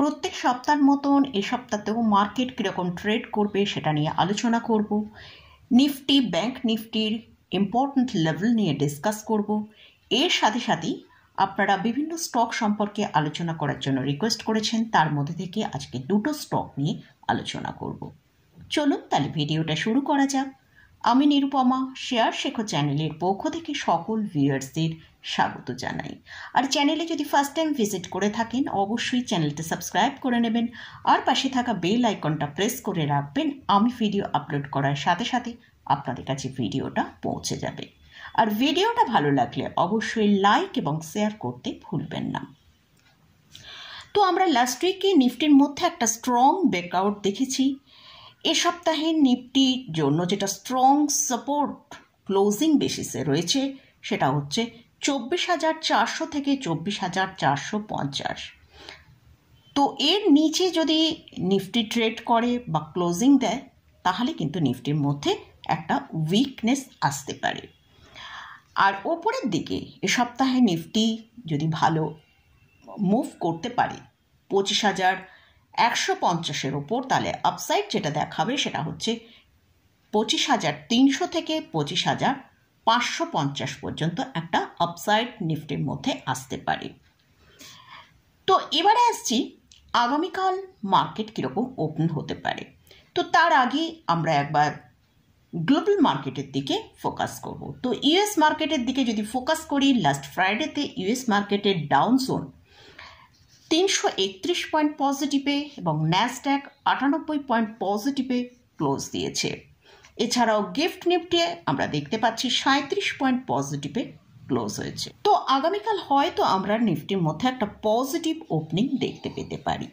প্রত্যেক সপ্তাহের মতন এই সপ্তাহতেও মার্কেট কীরকম ট্রেড করবে সেটা নিয়ে আলোচনা করব। নিফটি, ব্যাংক নিফটির ইম্পর্ট্যান্ট লেভেল নিয়ে ডিসকাস করব। এর সাথে সাথেই আপনারা বিভিন্ন স্টক সম্পর্কে আলোচনা করার জন্য রিকোয়েস্ট করেছেন, তার মধ্যে থেকে আজকে দুটো স্টক নিয়ে আলোচনা করব। চলুন তাহলে ভিডিওটা শুরু করা যাক। আমি নিরুপমা, শেয়ার শেখো চ্যানেলের পক্ষ থেকে সকল ভিউয়ার্সদের স্বাগত জানাই। আর চ্যানেলে যদি ফার্স্ট টাইম ভিজিট করে থাকেন অবশ্যই চ্যানেলটা সাবস্ক্রাইব করে নেবেন আর পাশে থাকা বেল আইকনটা প্রেস করে রাখবেন। আমি ভিডিও আপলোড করার সাথে সাথে আপনাদের কাছে ভিডিওটা পৌঁছে যাবে। আর ভিডিওটা ভালো লাগলে অবশ্যই লাইক এবং শেয়ার করতে ভুলবেন না। তো আমরা লাস্ট উইকে নিফটির মধ্যে একটা স্ট্রং ব্রেকআউট দেখেছি। এ সপ্তাহে নিফটির জন্য যেটা স্ট্রং সাপোর্ট ক্লোজিং বেসিসে রয়েছে সেটা হচ্ছে 24,400 থেকে 24,450। তো এর নিচে যদি নিফটি ট্রেড করে বা ক্লোজিং দেয় তাহলে কিন্তু নিফটির মধ্যে একটা উইকনেস আসতে পারে। আর ওপরের দিকে এ সপ্তাহে নিফটি যদি ভালো মুভ করতে পারে 25,150-এর ওপর, তাহলে আপসাইড যেটা দেখাবে সেটা হচ্ছে 25,300 থেকে 25,550 পর্যন্ত একটা আপসাইড নিফটির মধ্যে আসতে পারে। তো এবারে আসছি আগামীকাল মার্কেট কীরকম ওপেন হতে পারে। তো তার আগে আমরা একবার গ্লোবাল মার্কেটের দিকে ফোকাস করব। তো ইউএস মার্কেটের দিকে যদি ফোকাস করি, লাস্ট ফ্রাইডেতে ইউএস মার্কেটের ডাউন জোন 331 পয়েন্ট পজিটিভে এবং ন্যাসড্যাক 98 পয়েন্ট পজিটিভে ক্লোজ দিয়েছে। এছাড়াও গিফট নিফটি আমরা দেখতে পাচ্ছি 37 পয়েন্ট পজিটিভে ক্লোজ হয়েছে। তো আগামীকাল হয়তো আমরা নিফটির মধ্যে একটা পজিটিভ ওপেনিং দেখতে পেতে পারি।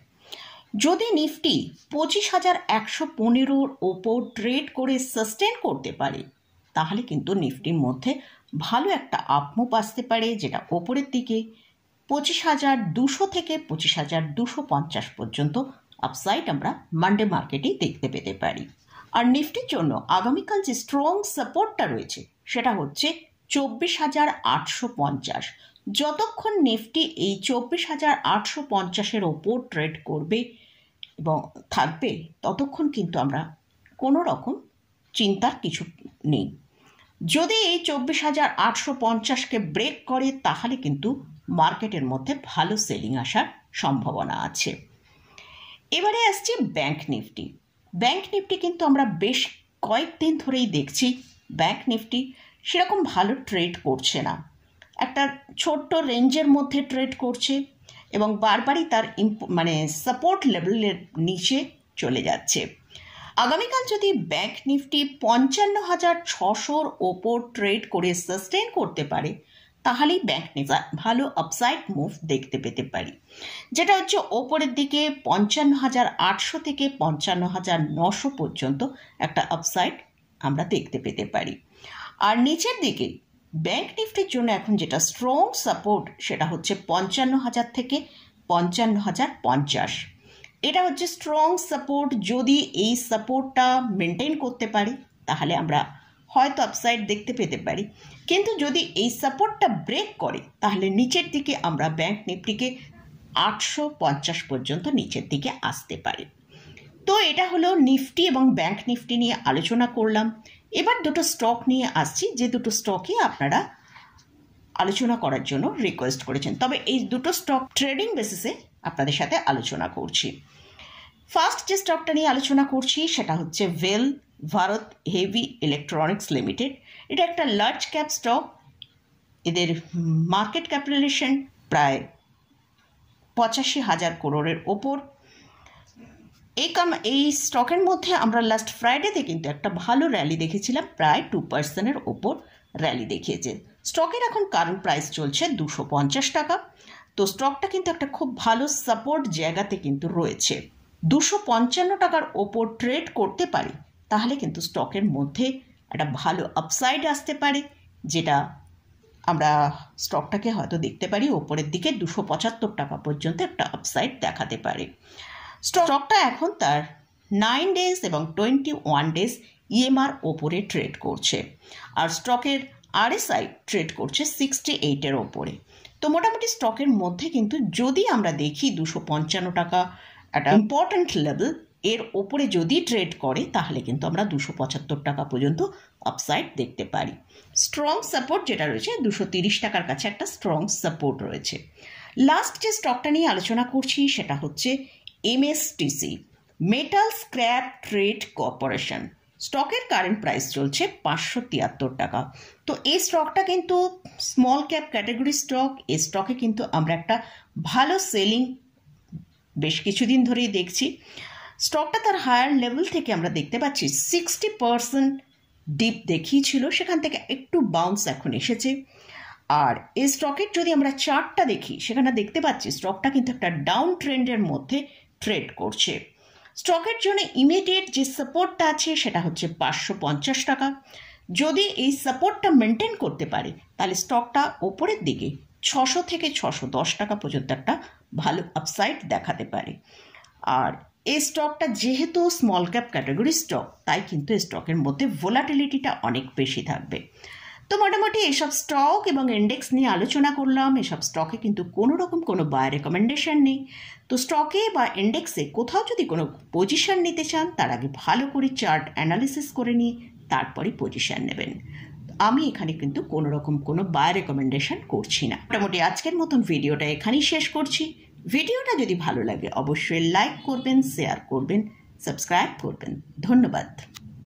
যদি নিফটি 25,115-র ওপর ট্রেড করে সাস্টেন করতে পারে তাহলে কিন্তু নিফটির মধ্যে ভালো একটা আপমুভ আসতে পারে, যেটা ওপরের দিকে 25,200 থেকে 25,250 পর্যন্ত আপসাইড আমরা মানডে মার্কেটেই দেখতে পেতে পারি। আর নিফটির জন্য আগামীকাল যে স্ট্রং সাপোর্টটা রয়েছে সেটা হচ্ছে 24,850। যতক্ষণ নিফটি এই 24,850-এর ওপর ট্রেড করবে এবং থাকবে ততক্ষণ কিন্তু আমরা কোনো রকম চিন্তার কিছু নেই। যদি এই 24,850-কে ব্রেক করে তাহলে কিন্তু মার্কেটের মধ্যে ভালো সেলিং আসার সম্ভাবনা আছে। এবারে আসছে ব্যাংক নিফটি। ব্যাংক নিফটি কিন্তু আমরা বেশ কয়েকদিন ধরেই দেখছি ব্যাংক নিফটি সেরকম ভালো ট্রেড করছে না, একটা ছোট্ট রেঞ্জের মধ্যে ট্রেড করছে এবং বারবারই তার সাপোর্ট লেভেলের নিচে চলে যাচ্ছে। আগামীকাল যদি ব্যাংক নিফটি 55,600-র ওপর ট্রেড করে সাস্টেন করতে পারে তাহলেই ব্যাংক নিফটি ভালো আপসাইড মুভ দেখতে পেতে পারি, যেটা হচ্ছে ওপরের দিকে 55,800 থেকে 55,900 পর্যন্ত একটা আপসাইড আমরা দেখতে পেতে পারি। আর নিচের দিকে ব্যাংক নিফটির জন্য এখন যেটা স্ট্রং সাপোর্ট সেটা হচ্ছে 55,000 থেকে 55,050। এটা হচ্ছে স্ট্রং সাপোর্ট। যদি এই সাপোর্টটা মেনটেন করতে পারি তাহলে আমরা হয়তো আপসাইড দেখতে পেতে পারি, কিন্তু যদি এই সাপোর্টটা ব্রেক করে তাহলে নিচের দিকে আমরা ব্যাংক নিফটিকে 850 পর্যন্ত নিচের দিকে আসতে পারে। তো এটা হলো নিফটি এবং ব্যাংক নিফটি নিয়ে আলোচনা করলাম। এবার দুটো স্টক নিয়ে আসছি, যে দুটো স্টকই আপনারা আলোচনা করার জন্য রিকোয়েস্ট করেছেন, তবে এই দুটো স্টক ট্রেডিং বেসিসে আপনাদের সাথে আলোচনা করছি। ফার্স্ট যে স্টকটা নিয়ে আলোচনা করছি সেটা হচ্ছে ভেল ভারত হেভি ইলেকট্রনিক্স লিমিটেড। এটা একটা লার্জ ক্যাপ স্টক। এদের মার্কেট ক্যাপিটালাইজেশন প্রায় 85,000 করোড়ের ওপর। এই স্টকের মধ্যে আমরা লাস্ট ফ্রাইডেতে কিন্তু একটা ভালো র্যালি দেখেছিলাম, প্রায় 2%-এর ওপর র্যালি দেখিয়েছে। স্টকের এখন কারেন্ট প্রাইস চলছে 250 টাকা। তো স্টকটা কিন্তু একটা খুব ভালো সাপোর্ট জায়গাতে কিন্তু রয়েছে। 255 টাকার ওপর ট্রেড করতে পারে তাহলে কিন্তু স্টকের মধ্যে একটা ভালো আপসাইড আসতে পারে, যেটা আমরা স্টকটাকে হয়তো দেখতে পারি ওপরের দিকে 275 টাকা পর্যন্ত একটা আপসাইড দেখাতে পারে। স্টকটা এখন তার 9 ডেজ এবং 21 ডেজ ইএমআর ওপরে ট্রেড করছে। আর স্টকের আরএসআই ট্রেড করছে 68-এর ওপরে। তো মোটামুটি স্টকের মধ্যে কিন্তু যদি আমরা দেখি 255 টাকা একটা ইম্পর্ট্যান্ট লেভেল, এর ওপরে যদি ট্রেড করে তাহলে কিন্তু আমরা 275 টাকা পর্যন্ত আপসাইড দেখতে পারি। স্ট্রং সাপোর্ট যেটা রয়েছে 230 টাকার কাছে একটা স্ট্রং সাপোর্ট রয়েছে। লাস্ট যে স্টকটা নিয়ে আলোচনা করছি সেটা হচ্ছে MSTC, metal scrap trade corporation. স্টকের কারেন্ট প্রাইস চলছে 573 টাকা। তো এই স্টকটা কিন্তু স্মল ক্যাপ ক্যাটাগরি স্টক। এই স্টকে কিন্তু আমরা একটা ভালো সেলিং বেশ কিছুদিন ধরেই দেখছি। স্টকটা তার হায়ার লেভেল থেকে আমরা দেখতে পাচ্ছি 60% ডিপ দেখিয়েছিল, সেখান থেকে একটু বাউন্স এখন এসেছে। আর এই স্টকের যদি আমরা চার্টটা দেখি সেখানে দেখতে পাচ্ছি স্টকটা কিন্তু একটা ডাউন ট্রেন্ডের মধ্যে ট্রেড করছে। স্টকের জন্য ইমিডিয়েট যে সাপোর্টটা আছে সেটা হচ্ছে 550 টাকা। যদি এই সাপোর্টটা মেনটেন করতে পারে তাহলে স্টকটা ওপরের দিকে 600 থেকে 610 টাকা পর্যন্ত একটা ভালো আপসাইড দেখাতে পারে। আর এই স্টকটা যেহেতু স্মল ক্যাপ ক্যাটাগরি স্টক, তাই কিন্তু এই স্টকের মধ্যে ভোলাটিলিটিটা অনেক বেশি থাকবে। তো মোটামুটি এসব স্টক এবং ইন্ডেক্স নিয়ে আলোচনা করলাম। এসব স্টকে কিন্তু কোনো রকম কোনো বাই রেকমেন্ডেশন নেই। তো স্টকে বা ইন্ডেক্সে কোথাও যদি কোনো পজিশন নিতে চান তার আগে ভালো করে চার্ট অ্যানালিসিস করে নিয়ে তারপরে পজিশন নেবেন। আমি এখানে কিন্তু কোনো রকম কোনো বাই রেকমেন্ডেশন করছি না। মোটামুটি আজকের মতন ভিডিওটা এখানেই শেষ করছি। ভিডিওটা যদি ভালো লাগে অবশ্যই লাইক করবেন, শেয়ার করবেন, সাবস্ক্রাইব করবেন। ধন্যবাদ।